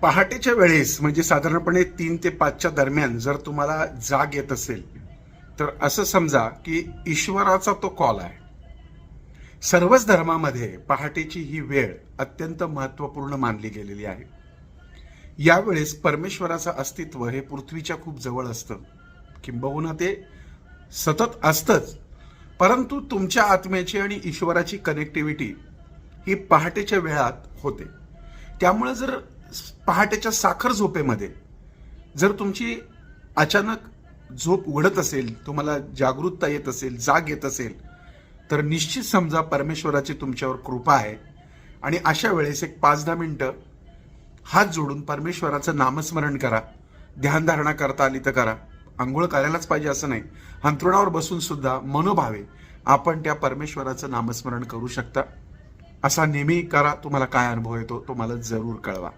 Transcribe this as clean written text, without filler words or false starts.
पहाटेच्या वेळेस म्हणजे साधारणपणे 3 ते 5च्या दरम्यान जर तुम्हाला जाग येत असेल तर असं समजा की ईश्वराचा तो कॉल आहे. सर्वच धर्मामध्ये पहाटेची ही वेळ अत्यंत महत्त्वपूर्ण मानली गेलेली आहे. यावेळेस परमेश्वराचं अस्तित्व हे पृथ्वीच्या खूप जवळ असतं, किंबहुना ते सतत असतंच. परंतु तुमच्या आत्म्याची आणि ईश्वराची कनेक्टिव्हिटी ही पहाटेच्या वेळात होते. त्यामुळे जर पहाटेच्या साखर झोपेमध्ये जर तुमची अचानक झोप उघडत असेल, तुम्हाला जागरूकता येत असेल, जाग येत असेल, तर निश्चित समजा परमेश्वराची तुमच्यावर कृपा आहे. आणि अशा वेळेस एक 5-10 मिनिटं हात जोडून परमेश्वराचं नामस्मरण करा. ध्यानधारणा करता आली तर करा. आंघोळ करायलाच पाहिजे असं नाही, अंथरुणावर बसून सुद्धा मनोभावे आपण त्या परमेश्वराचं नामस्मरण करू शकता. असा नेहमी करा. तुम्हाला काय अनुभव येतो तो मला जरूर कळवा.